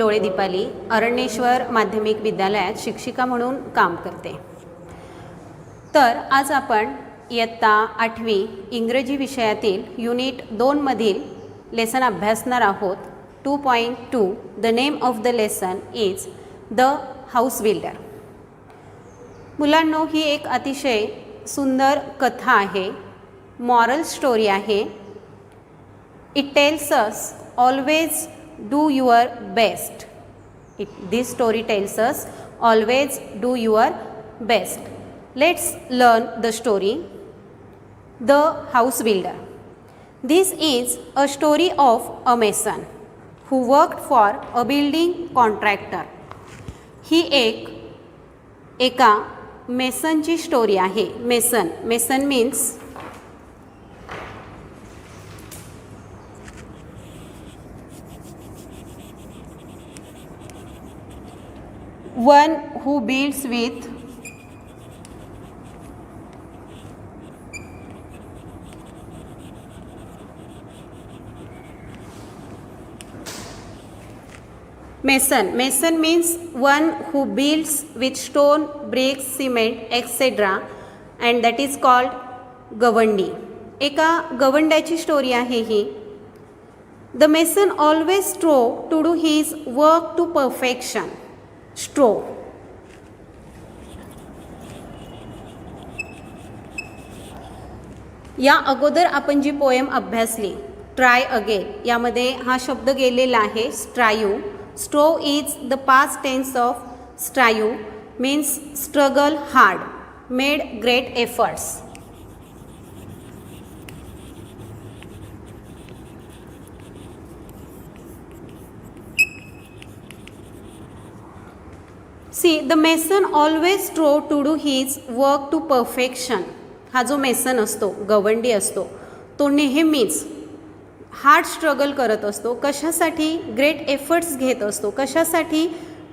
लोळे दीपाली अरण्येश्वर माध्यमिक विद्यालयात शिक्षिका म्हणून काम करते। तर आज आपण इयत्ता 8वी इंग्रजी विषयातील युनिट 2 मधील लेसन अभ्यासणार आहोत। 2.2 the name of the lesson is the house builder. मुलांनो, ही एक अतिशय सुंदर कथा आहे, मॉरल स्टोरी आहे। It tells us always do your best. This story tells us always do your best. Let's learn the story. The House Builder. This is a story of a mason who worked for a building contractor. ही एका मेसनची story आहे। Mason means one who builds with Mason means one who builds with stone, bricks, cement, etc. and that is called गवंडी। एका गवंड्याची story आहे ही। The mason always strove to do his work to perfection. या अगोदर आपण जी poem अभ्यासली try again, यामध्ये हा शब्द गेलेला आहे strive. Strove is the past tense of strive, means struggle hard, made great efforts. See, the mason always strove to do his work to perfection. हा जो मेसन असतो, गवंडी असतो, तो नेहमीच हार्ड स्ट्रगल करत असतो। कशासाठी? ग्रेट एफर्ट्स घेत असतो। कशासाठी?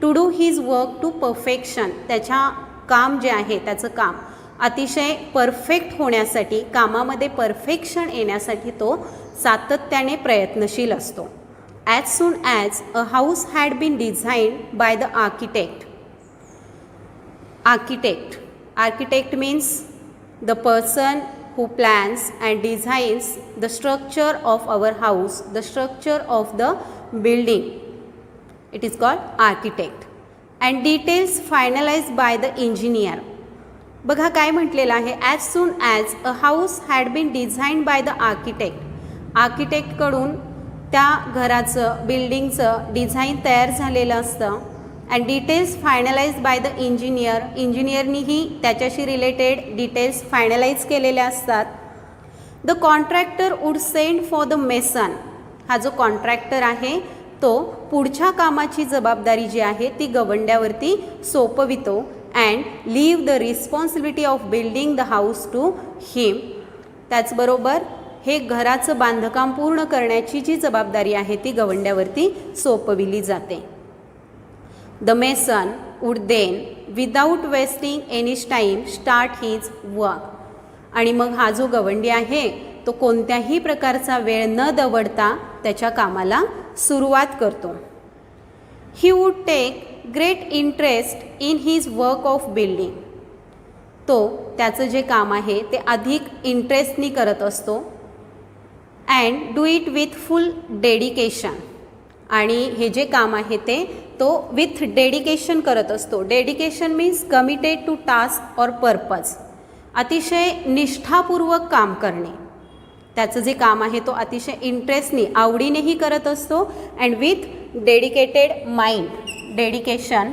To do his work to perfection. त्याच्या काम जे आहे, त्याचं काम अतिशय परफेक्ट होण्यासाठी, कामामध्ये परफेक्शन येण्यासाठी तो सातत्याने प्रयत्नशील असतो। As soon as a house had been designed by the architect. Architect means the person who plans and designs the structure of our house, the structure of the building. It is called architect. And details finalized by the engineer. बघा काय म्हटलेलं आहे, as soon as a house had been designed by the architect. आर्किटेक्टकडून त्या घराचं, बिल्डिंगचं design तयार झालेलं असतं। And details finalise by the engineer. इंजिनियरनीही त्याच्याशी रिलेटेड डिटेल्स फायनलाइज केलेल्या असतात। The contractor would send for the mason. हा जो कॉन्ट्रॅक्टर आहे तो पुढच्या कामाची जबाबदारी जी आहे ती गवंड्यावरती सोपवितो and leave the responsibility of building the house to him. त्याचबरोबर हे घराचं बांधकाम पूर्ण करण्याची जी जबाबदारी आहे ती गवंड्यावरती सोपविली जाते। The mason would then, without wasting any time, start his work. आणि मग हा जो गवंडी आहे तो कोणत्याही प्रकारचा वेळ न दवडता त्याच्या कामाला सुरुवात करतो। He would take great interest in his work of building. तो त्याचं जे काम आहे ते अधिक इंटरेस्टनी करत असतो and do it with full dedication. आणि हे जे काम आहे ते तो विथ डेडिकेशन करत असतो। Dedication means committed to task और पर्पज. अतिशय निष्ठापूर्वक काम करणे। त्याचं जे काम आहे तो अतिशय इंटरेस्टनी, आवडीनेही करत असतो and with dedicated mind. Dedication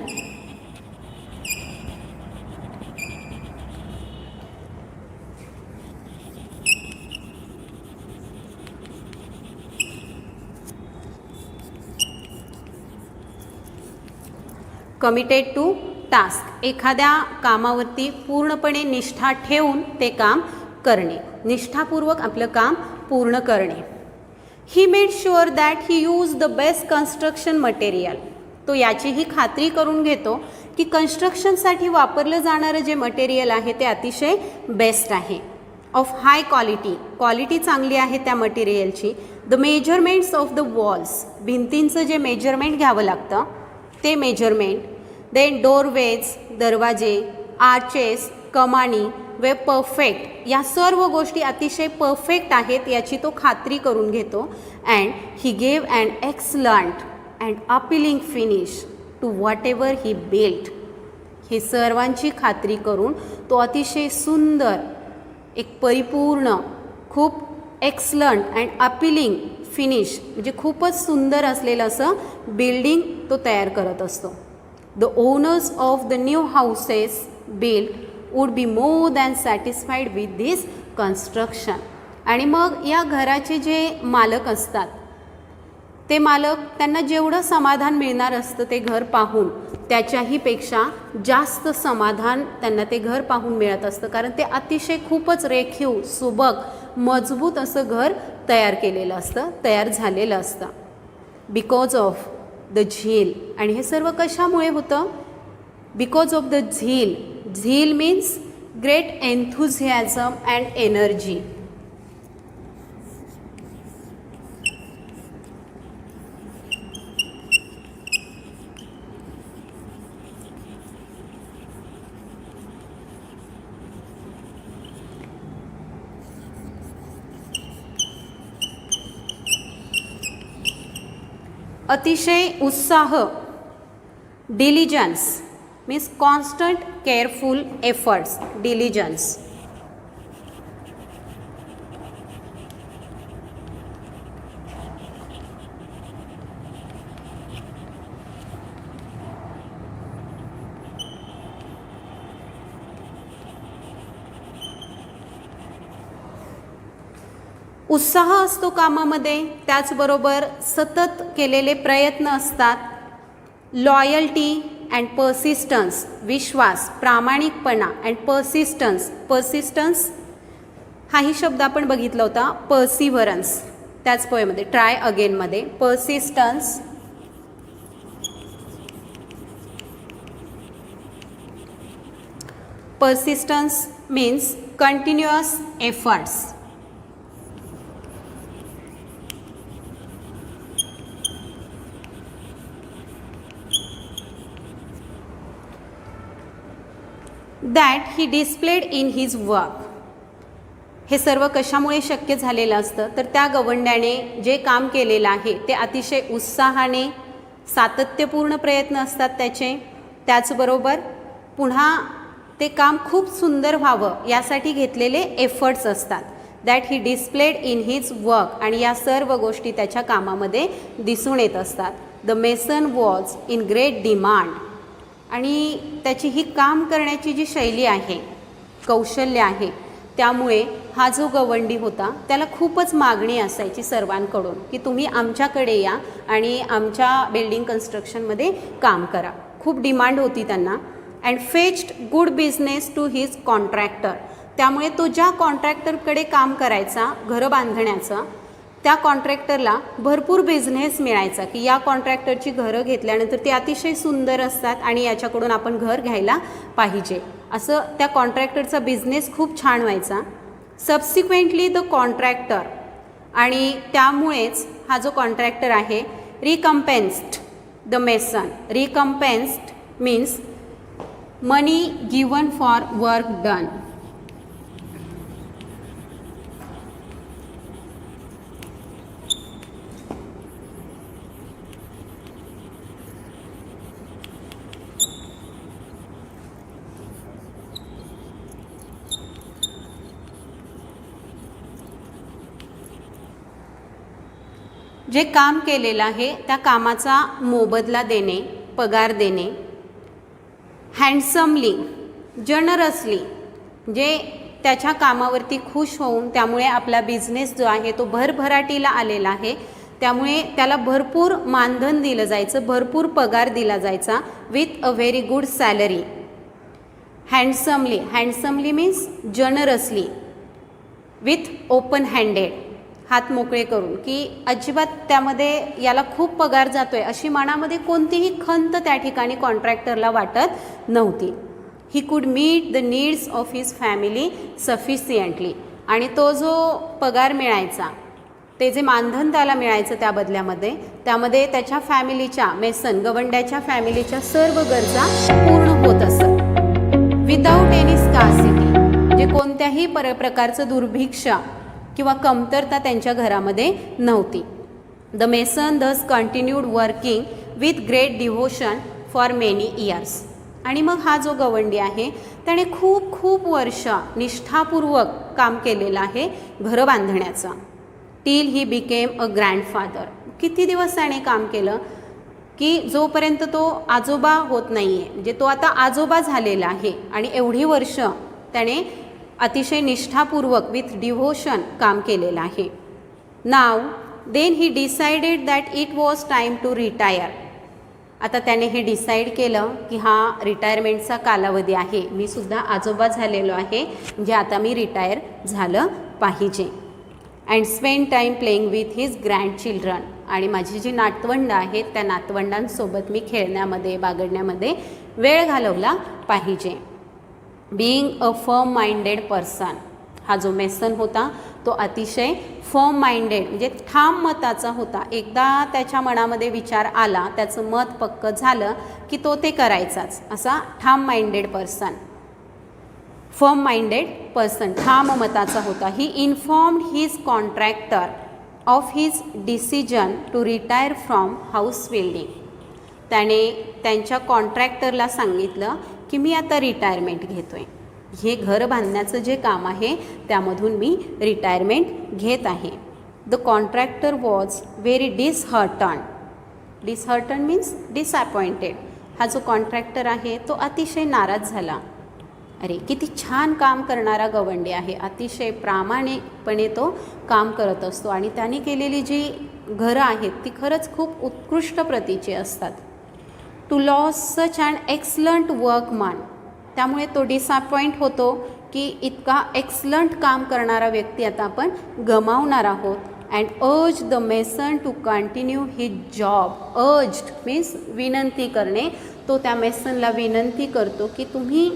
committed to task. एखाद्या कामावरती पूर्णपणे निष्ठा ठेवून ते काम करणे, निष्ठापूर्वक आपलं काम पूर्ण करणे। He made sure that he use the best construction material. तो याचीही खात्री करून घेतो की कन्स्ट्रक्शनसाठी वापरलं जाणारं जे मटेरियल आहे ते अतिशय बेस्ट आहे, ऑफ हाय क्वालिटी, क्वालिटी चांगली आहे त्या मटेरियलची, the measurements of the walls, भिंतींचं जे मेजरमेंट घ्यावं लागतं ते मेजरमेंट, देन डोरवेज, दरवाजे, आर्चेस, कमानी वे परफेक्ट, या सर्व गोष्टी अतिशय परफेक्ट आहेत याची तो खात्री करून घेतो. And he gave and excellent and appealing finish to whatever he built. हे सर्वांची खात्री करून तो अतिशय सुंदर, एक परिपूर्ण, खूप एक्सलंट अँड अपीलिंग फिनिश म्हणजे खूपच सुंदर असलेलं असं बिल्डिंग तो तयार करत असतो. The owners of the new houses build would be more than satisfied with this construction. आणि मग या घराचे जे मालक असतात ते मालक, त्यांना जेवढं समाधान मिळणार असतं ते घर पाहून, त्याच्याही पेक्षा जास्त समाधान त्यांना ते घर पाहून मिळत असतं, कारण ते अतिशय खूपच रेखीव, सुबक, मजबूत असं घर तयार केलेलं असतं, तयार झालेलं असतं. बिकॉज ऑफ द झील. आणि हे सर्व कशामुळे होतं? बिकॉज ऑफ द झील. झील मीन्स ग्रेट एन्थुझियाझम अँड एनर्जी. अतिशय उत्साह, diligence means constant careful efforts, diligence. उत्साह असतो कामामध्ये, त्याचबरोबर सतत केलेले प्रयत्न असतात. लॉयल्टी अँड पर्सिस्टन्स, विश्वास, प्रामाणिकपणा अँड पर्सिस्टन्स. पर्सिस्टन्स हाही शब्द आपण बघितला होता, पर्सिव्हरन्स, त्याच पोयमध्ये ट्राय अगेनमध्ये. Persistence, persistence means continuous efforts. That he displayed in his work. हे सर्व कशामुळे शक्य झालेलं असतं? तर त्या गवंड्याने जे काम केलेलं आहे ते अतिशय उत्साहाने, सातत्यपूर्ण प्रयत्न असतात त्याचे, त्याचबरोबर पुन्हा ते काम खूप सुंदर व्हावं यासाठी घेतलेले एफर्ट्स असतात. That he displayed in his work. आणि या सर्व गोष्टी त्याच्या कामामध्ये दिसून येत असतात. The mason was in great demand. आणि त्याची ही काम करण्याची जी शैली आहे, कौशल्य आहे, त्यामुळे हा जो गवंडी होता त्याला खूपच मागणी असायची सर्वांकडून की तुम्ही आमच्याकडे या आणि आमच्या बिल्डिंग कन्स्ट्रक्शनमध्ये काम करा. खूप डिमांड होती त्यांना. And fetched good business to his contractor. त्यामुळे तो ज्या कॉन्ट्रॅक्टरकडे काम करायचा घरं बांधण्याचा, त्या कॉन्ट्रॅक्टरला भरपूर बिझनेस मिळायचा की या कॉन्ट्रॅक्टरची घरं घेतल्यानंतर ती अतिशय सुंदर असतात आणि याच्याकडून आपण घर घ्यायला पाहिजे, असं त्या कॉन्ट्रॅक्टरचा बिझनेस खूप छान व्हायचा. Subsequently the contractor. आणि त्यामुळेच हा जो कॉन्ट्रॅक्टर आहे, recompensed the mason. Recompensed means money given for work done. जे काम केलेलं आहे त्या कामाचा मोबदला देणे, पगार देणे. हँडसमली, जनरसली, जे त्याच्या कामावरती खुश होऊन त्यामुळे आपला बिझनेस जो आहे तो भरभराटीला आलेला आहे, त्यामुळे त्याला भरपूर मानधन दिलं जायचं, भरपूर पगार दिला जायचा with a very good salary. Handsomely, handsomely means generously, with open handed, हात मोकळे करून, की अजिबात त्यामध्ये याला खूप पगार जातोय अशी मनामध्ये कोणतीही खंत त्या ठिकाणी कॉन्ट्रॅक्टरला वाटत नव्हती. He could meet the needs of his family sufficiently. आणि तो जो पगार मिळायचा ते जे मानधन त्याला मिळायचं त्या बदल्यामध्ये, त्यामध्ये त्याच्या फॅमिलीच्या, मेसन गवंड्याच्या फॅमिलीच्या सर्व गरजा पूर्ण होत असत विदाऊट एनी स्कार्सिटी, म्हणजे कोणत्याही प्रकारचं दुर्भिक्षा किंवा कमतरता त्यांच्या घरामध्ये नव्हती. द मेसन दस continued working with great devotion for many years. आणि मग हा जो गवंडी आहे त्याने खूप खूप वर्ष निष्ठापूर्वक काम केलेलं आहे घरं बांधण्याचं. Till he became a grandfather. किती दिवस त्याने काम केलं की जोपर्यंत तो आजोबा होत नाही आहे, म्हणजे तो आता आजोबा झालेला आहे आणि एवढी वर्ष त्याने अतिशय निष्ठापूर्वक विथ डिव्होशन काम केलेलं आहे. Now then he decided that it was time to retire. आता त्याने हे डिसाईड केलं की हा रिटायरमेंटचा कालावधी आहे, मी सुद्धा आजोबा झालेलो आहे, म्हणजे आता मी रिटायर झालं पाहिजे. And spend time playing with his grandchildren. आणि माझी जी नातवंड आहेत त्या नातवंडांसोबत मी खेळण्यामध्ये बागडण्यामध्ये वेळ घालवला पाहिजे. Being a firm minded person. हा जो मेसन होता तो अतिशय फर्म माइंडेड म्हणजे ठाम मताचा होता. एकदा त्याच्या मनामध्ये विचार आला, त्याचं मत पक्कं झालं की तो ते करायचाच, असा ठाम minded person. Firm minded person, ठाम मताचा होता. He informed his contractor of his decision to retire from house building. त्याने त्यांच्या कॉन्ट्रॅक्टरला सांगितलं की मी आता रिटायरमेंट घेतोय, हे घर बांधण्याचं जे काम आहे त्यामधून मी रिटायरमेंट घेत आहे. The contractor was very disheartened. Disheartened means disappointed. हा जो कॉन्ट्रॅक्टर आहे तो अतिशय नाराज झाला. अरे किती छान काम करणारा गवंडी आहे, अतिशय प्रामाणिकपणे तो काम करत असतो आणि त्याने केलेली जी घरं आहेत ती खरंच खूप उत्कृष्ट प्रतीची असतात. To lose such and excellent workman. त्यामुळे तो डिसअपॉइंट होतो की इतका एक्सलंट काम करणारा व्यक्ती आता आपण गमावणार आहोत. And urge the mason to continue his job. Urged means विनंती करणे. तो त्या मेसनला विनंती करतो की तुम्ही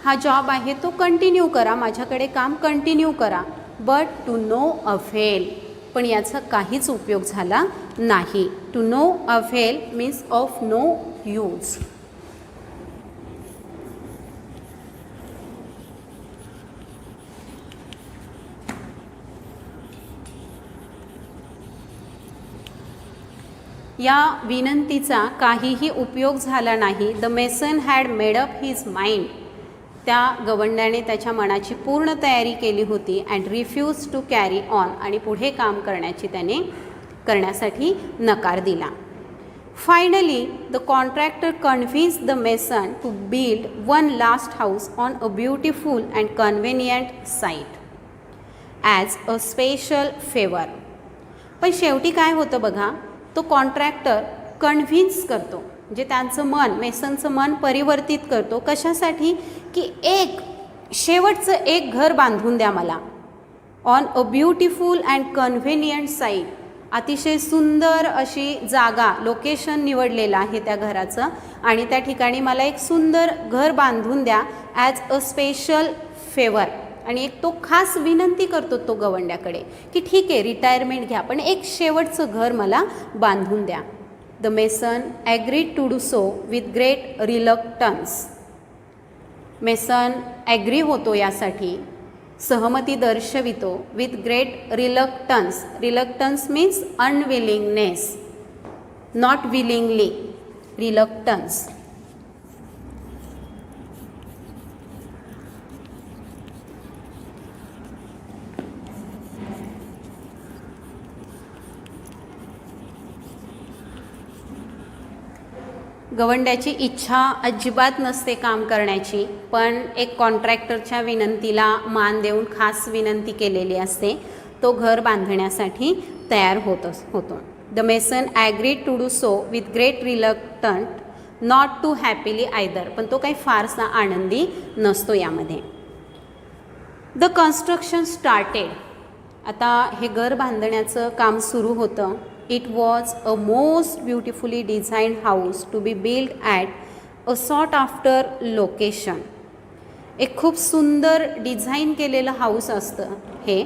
हा जॉब आहे तो कंटिन्यू करा, माझ्याकडे काम कंटिन्यू करा. But to no avail. पण याचा काहीच उपयोग झाला नाही. To no avail means of no use. या विनंतीचा काहीही उपयोग झाला नाही. The mason had made up his mind. त्या गवंड्याने त्याच्या मनाची पूर्ण तयारी केली होती. And refuse to carry on. आणि पुढे काम करण्यासाठी नकार दिला. Finally the contractor convince the mason to build one last house on a beautiful and convenient site as a special favour. पण शेवटी काय होतं बघा, तो कॉन्ट्रॅक्टर कन्व्हिन्स करतो, म्हणजे त्यांचं मन, मेसनचं मन परिवर्तित करतो. कशासाठी की शेवटचं एक घर बांधून द्या मला. On a beautiful and convenient site. अतिशय सुंदर अशी जागा, लोकेशन निवडलेलं आहे त्या घराचं आणि त्या ठिकाणी मला एक सुंदर घर बांधून द्या ॲज अ स्पेशल फेवर. आणि एक तो खास विनंती करतो तो गवंड्याकडे की ठीक आहे रिटायरमेंट घ्या पण एक शेवटचं घर मला बांधून द्या. The mason agreed to do so with great reluctance. Mason agree होतो यासाठी, सहमती दर्शवितो with great reluctance. Reluctance means unwillingness, not willingly, reluctance. गवंड्याची इच्छा अजिबात नसते काम करण्याची, पण एक कॉन्ट्रॅक्टरच्या विनंतीला मान देऊन खास विनंती केलेली असते. तो घर बांधण्यासाठी तयार होतो. The mason agreed to do so with great reluctant, not too happily either. पण तो काही फारसा आनंदी नसतो यामध्ये. The construction started. आता हे घर बांधण्याचं काम सुरू होतं. It was a most beautifully designed house to be built at a sought after location. एक खूप सुंदर डिझाईन केलेलं हाऊस असतं हे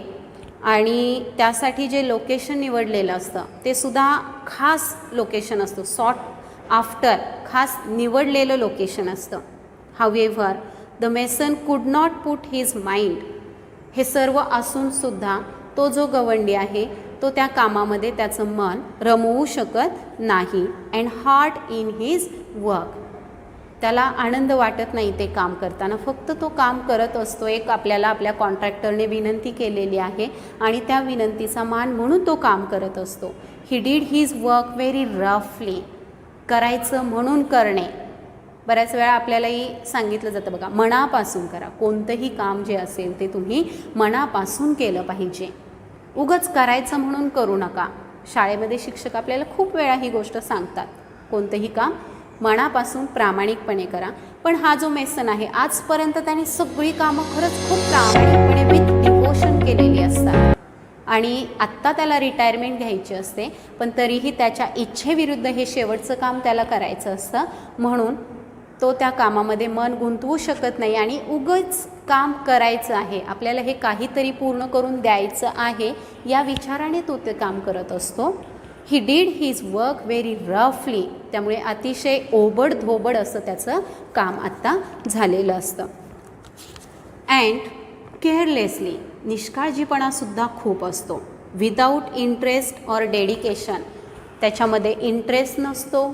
आणि त्यासाठी जे लोकेशन निवडलेलं असतं ते सुद्धा खास लोकेशन असतं, सॉट आफ्टर खास निवडलेलं लोकेशन असतं. हावेव्हर द मेसन कुड नॉट पुट हिज माइंड, हे सर्व असूनसुद्धा तो जो गवंडी आहे तो त्या कामामध्ये त्याचं मन रमवू शकत नाही. And heart in his work, त्याला आनंद वाटत नाही ते काम करताना, फक्त तो काम करत असतो. एक आपल्याला आपल्या कॉन्ट्रॅक्टरने विनंती केलेली आहे आणि त्या विनंतीचा मान म्हणून तो काम करत असतो. He did his work very रफली, करायचं म्हणून करणे. बऱ्याच वेळा आपल्यालाही सांगितलं जातं बघा, मनापासून करा. कोणतंही काम जे असेल ते तुम्ही मनापासून केलं पाहिजे, उगाच करायचं म्हणून करू नका. शाळेमध्ये शिक्षक आपल्याला खूप वेळा ही गोष्ट सांगतात, कोणतंही काम मनापासून प्रामाणिकपणे करा. पण हा जो मेसन आहे आजपर्यंत त्याने सगळी कामं खरंच खूप प्रामाणिकपणे विथ डिवोशन केलेली असतात आणि आत्ता त्याला रिटायरमेंट घ्यायची असते, पण तरीही त्याच्या इच्छेविरुद्ध हे शेवटचं काम त्याला करायचं असतं. म्हणून तो त्या कामामध्ये मन गुंतवू शकत नाही आणि उगाच काम करायचं आहे, आपल्याला हे काहीतरी पूर्ण करून द्यायचं आहे या विचाराने तो ते काम करत असतो. He did his work very रफली, त्यामुळे अतिशय ओबडधोबड असं त्याचं काम आत्ता झालेलं असतं. अँड केअरलेसली, निष्काळजीपणासुद्धा खूप असतो. विदाऊट इंटरेस्ट ऑर डेडिकेशन, त्याच्यामध्ये इंटरेस्ट नसतो,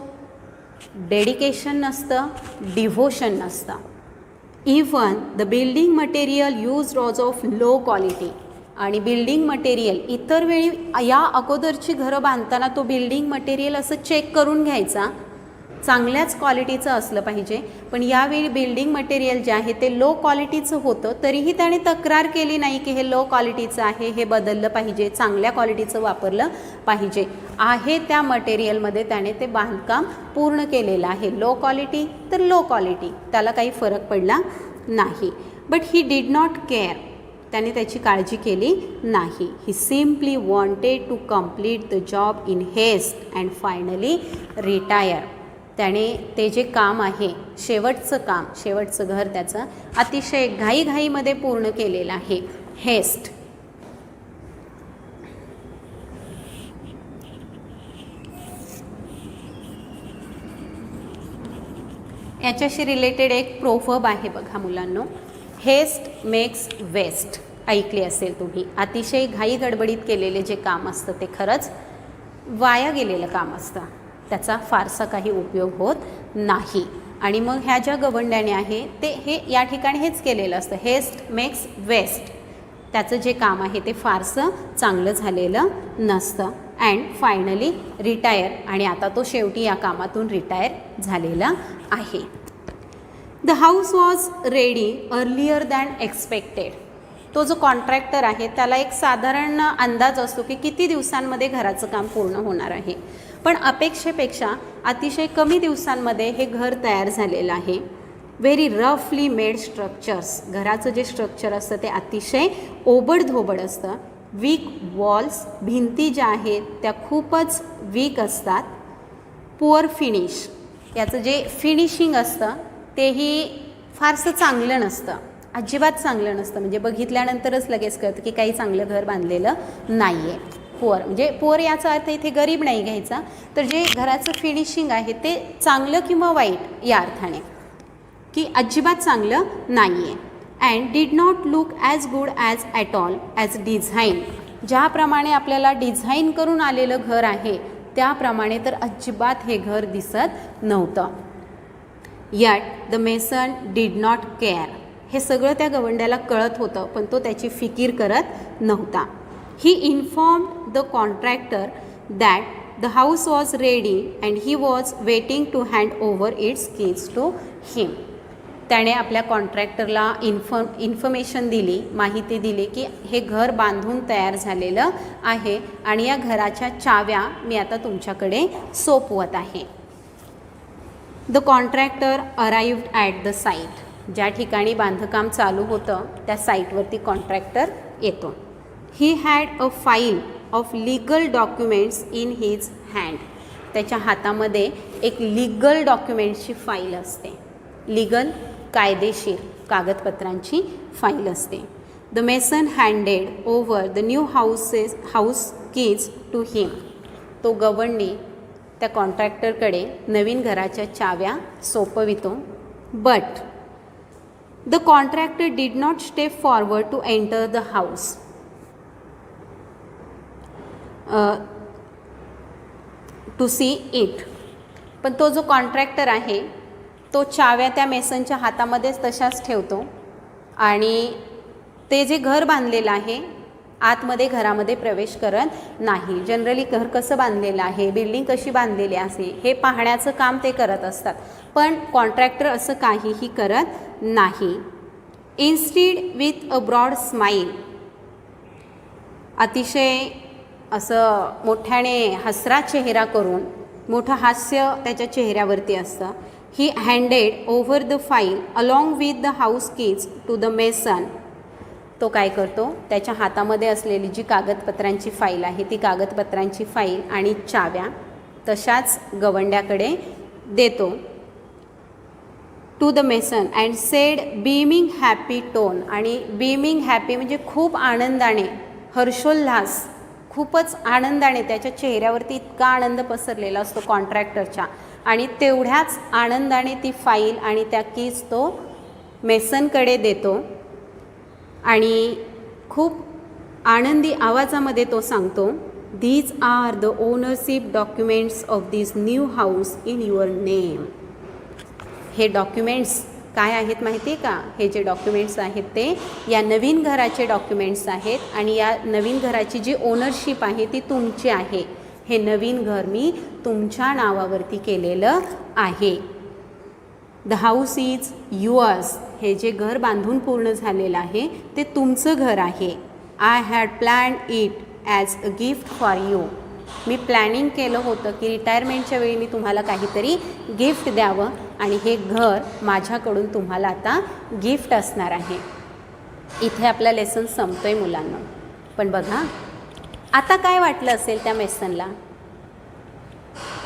डेडिकेशन नसतं, डिव्होशन नसतं. Even the building material used was of low quality, आणि बिल्डिंग मटेरियल इतर वेळी या अगोदरची घरं बांधताना तो बिल्डिंग मटेरियल असं चेक करून घ्यायचा, चांगल्याच क्वालिटीचं असलं पाहिजे. पण यावेळी बिल्डिंग मटेरियल जे आहे ते लो क्वालिटीचं होतं, तरीही त्याने तक्रार केली नाही की हे लो क्वालिटीचं आहे, हे बदललं पाहिजे, चांगल्या क्वालिटीचं वापरलं पाहिजे. आहे त्या मटेरियलमध्ये त्याने ते बांधकाम पूर्ण केलेलं आहे. लो क्वालिटी तर लो क्वालिटी, त्याला काही फरक पडला नाही. But he did not care, त्याने त्याची काळजी केली नाही. He simply wanted to complete the job in haste and finally retire. त्याने ते जे काम आहे, शेवटचं काम, शेवटचं घर त्याचं अतिशय घाईघाईमध्ये पूर्ण केलेलं आहे. हेस्ट. याच्याशी रिलेटेड एक प्रोव्हर्ब आहे बघा मुलांनो, हेस्ट मेक्स वेस्ट. ऐकले असेल तुम्ही. अतिशय घाई गडबडीत केलेले जे काम असतं ते खरंच वाया गेलेलं काम असतं, त्याचा फारसा काही उपयोग होत नाही. आणि मग ह्या ज्या गवंड्याने आहे ते हे या ठिकाणी हेच केलेलं असतं, हेस्ट मेक्स वेस्ट. त्याचं जे काम आहे ते फारसं चांगलं झालेलं नसतं. अँड फायनली रिटायर, आणि आता तो शेवटी या कामातून रिटायर झालेला आहे. The house was ready earlier than expected. तो जो कॉन्ट्रॅक्टर आहे त्याला एक साधारण अंदाज असतो की किती दिवसांमध्ये घराचं काम पूर्ण होणार आहे, पण अपेक्षेपेक्षा अतिशय कमी दिवसांमध्ये हे घर तयार झालेलं आहे. व्हेरी रफली मेड स्ट्रक्चर्स, घराचं जे स्ट्रक्चर असतं ते अतिशय ओबडधोबड असतं. वीक वॉल्स, भिंती ज्या आहेत त्या खूपच वीक असतात. पुअर फिनिश, याचं जे फिनिशिंग असतं तेही फारसं चांगलं नसतं, अजिबात चांगलं नसतं. म्हणजे बघितल्यानंतरच लगेच कळतं की काही चांगलं घर बांधलेलं नाही आहे. पुअर म्हणजे पुअर याचा अर्थ इथे गरीब नाही घ्यायचा, तर जे घराचं फिनिशिंग आहे ते चांगलं किंवा वाईट या अर्थाने, की अजिबात चांगलं नाही आहे. And did not look as good as at all as design. ज्याप्रमाणे आपल्याला डिझाईन करून आलेलं घर आहे त्याप्रमाणे तर अजिबात हे घर दिसत नव्हतं. Yet the mason did not care. हे सगळं त्या गवंड्याला कळत होतं, पण तो त्याची फिकीर करत नव्हता. He informed the contractor that the house was ready and he was waiting to hand over its keys to him. त्याने आपल्या कॉन्ट्रॅक्टरला इन्फॉर्मेशन दिली, माहिती दिली की हे घर बांधून तयार झालेलं आहे आणि या घराच्या चाव्या मी आता तुमच्याकडे सोपवत आहे. The contractor arrived at the site. ज्या ठिकाणी बांधकाम चालू होतं त्या साईटवरती कॉन्ट्रॅक्टर येतो. He had a file of legal documents in his hand. त्याच्या हातामध्ये एक लिगल डॉक्युमेंट्सची फाईल असते. लिगल कायदेशीर कागदपत्रांची फाईल असते. The mason handed over the new house keys to him. तो गवंडी त्या कॉन्ट्रॅक्टरकडे नवीन घराच्या चाव्या सोपवितो. But the contractor did not step forward to enter the house. To see it. पण तो जो कॉन्ट्रॅक्टर आहे तो चाव्या त्या मेसनच्या हातामध्येच तशाच ठेवतो आणि ते जे घर बांधलेलं आहे आतमध्ये घरामध्ये प्रवेश करत नाही. जनरली घर कसं बांधलेलं आहे, बिल्डिंग कशी बांधलेली आहे हे पाहण्याचं काम ते करत असतात, पण कॉन्ट्रॅक्टर असं काहीही करत नाही. Instead with a broad smile. अतिशय असं मोठ्याने हसरा चेहरा करून मोठं हास्य त्याच्या चेहऱ्यावरती असतं. He handed over the file along with the house keys to the mason. तो काय करतो, त्याच्या हातामध्ये असलेली जी कागदपत्रांची फाईल आहे ती कागदपत्रांची फाईल आणि चाव्या तशाच गवंड्याकडे देतो. To the mason and said beaming happy tone. आणि बीमिंग हॅपी म्हणजे खूप आनंदाने, हर्षोल्हास, खूपच आनंदाने त्याच्या चेहऱ्यावरती इतका आनंद पसरलेला असतो कॉन्ट्रॅक्टरच्या आणि तेवढ्याच आनंदाने ती फाईल आणि त्या कीज तो मेसनकडे देतो आणि खूप आनंदी आवाजामध्ये तो सांगतो, these are the ownership documents of this new house in your name. हे डॉक्युमेंट्स काय आहेत माहिती आहे का? हे जे डॉक्युमेंट्स आहेत ते या नवीन घराचे डॉक्युमेंट्स आहेत आणि या नवीन घराची जी ओनरशिप आहे ती तुमची आहे. हे नवीन घर मी तुमच्या नावावरती केलेलं आहे. The house is yours. हे जे घर बांधून पूर्ण झालेलं आहे ते तुमचं घर आहे. I had planned it as a gift for you. Me planning केलं होतं की रिटायरमेंटच्या वेळी मी तुम्हाला काहीतरी गिफ्ट द्यावं आणि हे घर माझ्याकडून तुम्हाला आता गिफ्ट असणार आहे. इथे आपला लेसन संपतो आहे मुलांना. पण बघा आता काय वाटलं असेल त्या मेसनला,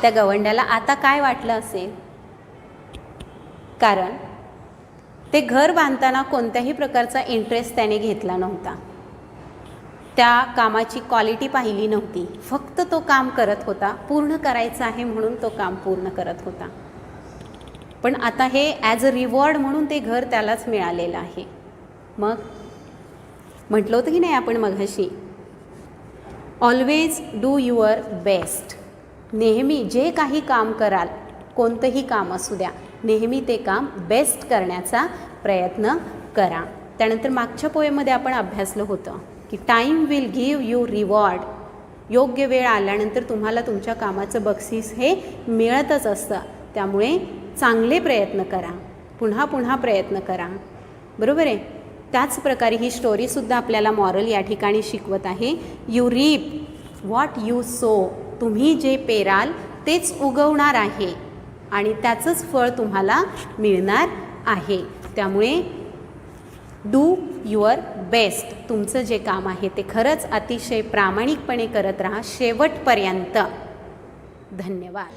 त्या गवंड्याला आता काय वाटलं असेल? कारण ते घर बांधताना कोणत्याही प्रकारचा इंटरेस्ट त्याने घेतला नव्हता, त्या कामाची क्वालिटी पाहिली नव्हती, फक्त तो काम करत होता, पूर्ण करायचं आहे म्हणून तो काम पूर्ण करत होता. पण आता हे ॲज अ रिवॉर्ड म्हणून ते घर त्यालाच मिळालेलं आहे. मग म्हटलं होतं की नाही आपण मघाशी, ऑलवेज डू युअर बेस्ट. नेहमी जे काही काम कराल, कोणतंही काम असू द्या, नेहमी ते काम बेस्ट करण्याचा प्रयत्न करा. त्यानंतर मागच्या पोएमध्ये आपण अभ्यासलं होतं की time will give you reward. योग्य वेळ आल्यानंतर तुम्हाला तुमच्या कामाचं बक्षीस हे मिळतच असतं. त्यामुळे चांगले प्रयत्न करा, पुन्हा पुन्हा प्रयत्न करा. बरोबर आहे. त्याच प्रकारे ही स्टोरीसुद्धा आपल्याला मॉरल या ठिकाणी शिकवत आहे. You reap what you sow. तुम्ही जे पेराल तेच उगवणार आहे आणि त्याचंच फळ तुम्हाला मिळणार आहे. त्यामुळे डू युअर बेस्ट. तुमचं जे काम आहे ते खरंच अतिशय प्रामाणिकपणे करत राहा शेवटपर्यंत. धन्यवाद.